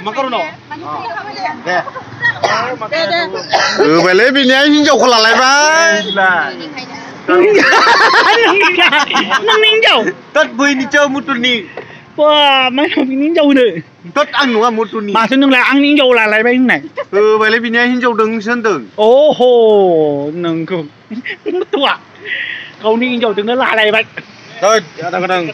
Makarono. Deh. Boleh bini hinjau kalau lebar. Nang ninjau. Tot bui ni jauh mutu ni. Wah, mana ninjau deh. Tot anu mutu ni. Maksud nang lah ang ninjau lah lai bay này. Boleh bini hinjau deng sen deng. Oh ho, nang ku. Tua. Kau ninjau deng lah lai bay. Thôi, kadang-kadang.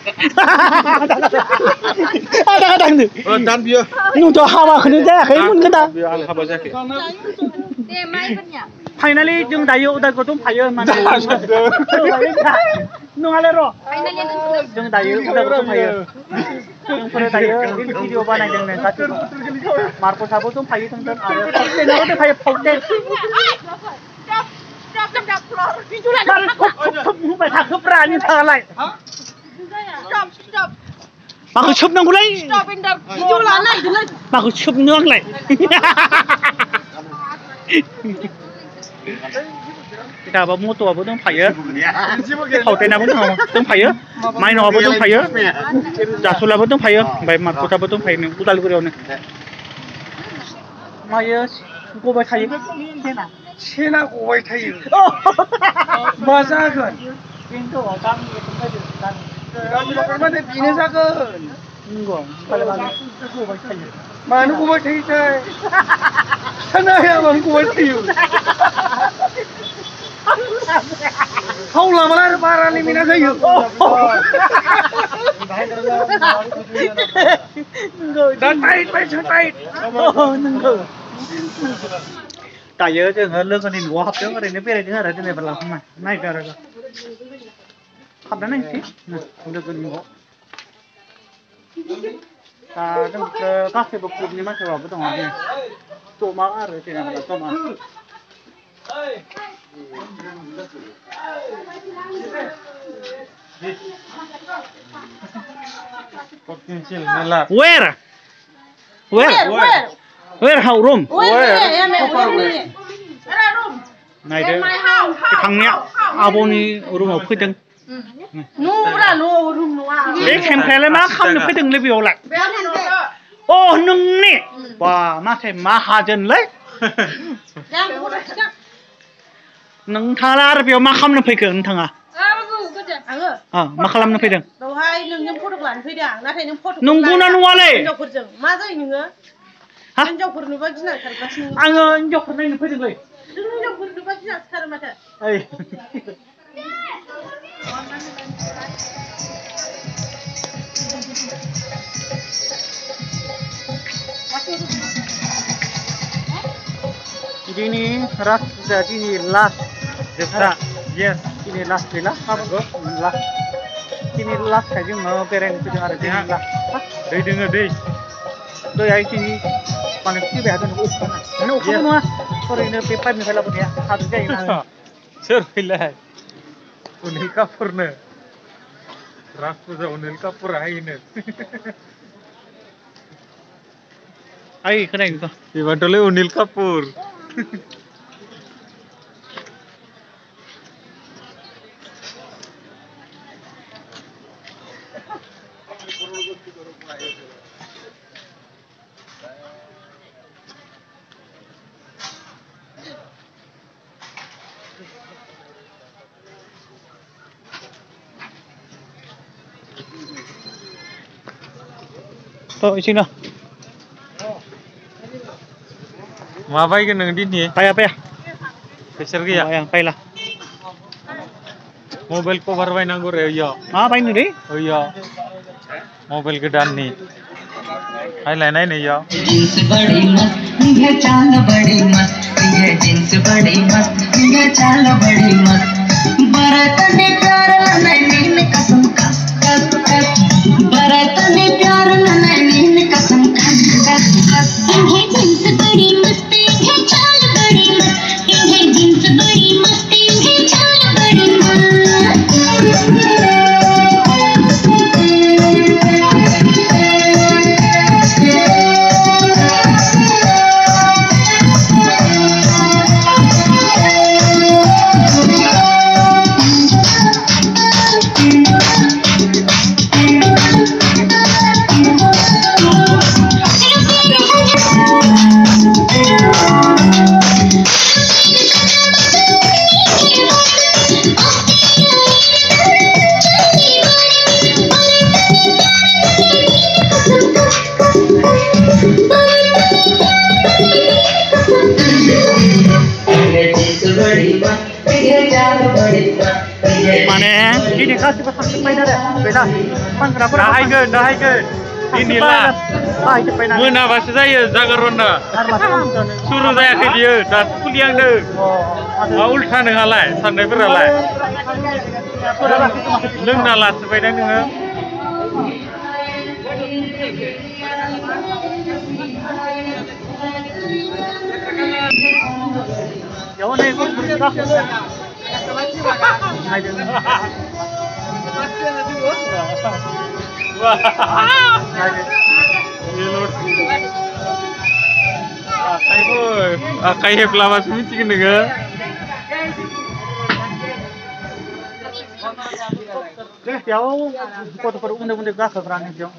Kadang-kadang tu. Dan dia. Nung cho hawa kena je, kena mun kena. Dia al haba sakit. Dia mai banyak. Finally jeng dayo udah gotung payo mana. Nung ale ro. Finally nang Jeng dayo udah gotung payo. Jeng pura dayo video banai jeng nen satu. Marco sabo tum payo teng teng ada. Pauten aku tu payo pauten. Stop keluar. Pintu lah. Kauไปทางคืบร้านนี่ทางอะไร Stop. มาคือชุบน้องกูเลย Stop pintu. Pintu lah naik dulu. มาคือชุบเนื้องเลย แต่ว่ามูตัวบ่ต้องไผเยอะเขาแต่นะบ่ต้องไผเยอะไม้นอบ่ต้องไผเยอะจ่าสุราบ่ต้องไผเยอะใบมัดกูตาบ่ต้องไผนึงกูตาลูกเดียวนึงมาเยอะกูไปไผแค่น่ะ Cina kau tahu. Masa kan? Pintu kami itu kan kan. Kami lokal mana bini sakan? Enggak, kalau bagi aku baik saja. Mana kau tahu saya? Sana ya mana kau tahu? Kau lama lah parah ni mina saya. Dan tight. Oh, enggak. Tại giờ chứ hơn lương con đi ngủ học trước cái này biết cái này phải làm không mày này cái rồi học đến này chứ không được con ngủ trong các cái bậc phụ như mà sẽ vào cái này tụ máu rồi thì là tụ máu Where how room? Này đấy, cái thằng nhẹ, aboni room ở phía trên. Để xem thế là má không được phía trên review lại. Ô nưng nè, wow, má xem má hà chân lấy. Nưng thà là review má không được phía trên thằng à? Má không được phía trên. Nung bulan wale. Hah? Ang jok na pwede lay. Ay. Ini ras jadi ini last. Yes. Ini last bila. Last. Ini last saja mau pereng itu dengar aja last. Dei dengar dei. Doi ai sini. Panas sih biasa nih ukur. Mana ukur semua? Sorry ini pipa misalnya punya satu jam ini. Survilah. Unil kapur ne. Rastu sa unil kapur ay ne. Ay kena itu. Iban tole unil kapur. Tuh sini. Mabai ke nang dini? Payah. Pressure ke ya? Payah. Mobile cover bai nang gore ya. Payah ni deh. Oh ya. Mobile ke dan ni. Hai lain ai ni ya. Jeans badi mast, ये चाल बड़ी मस्त, ये जींस बड़ी मस्त, ये चाल बड़ी मस्त, बरत ने प्यार नैनीन कसम कस कस कस, बरत ने प्यार नैनीन कसम कस कस कस, ये जींस बड़ी मस्त, ये चाल बड़ी मस्त, ये जींस बड़ी मस्त, ये चाल बड़ी मस्त Ini kasih pasang sepeda deh, sepeda. Pan kenapa? Dahaygın. Inilah Ah, itu sepeda. monabaसो जायो जागरना सुरु जायाखै बियो दासो खुलिहांदों मा उल्था नोंहालाय साननायफोरालाय लोंना लासोबायदां नोङो Jauh nih, gue bergerak. Akai heblamaसो मिथिगोन नोङो Jauh, foto udah gas berani jauh.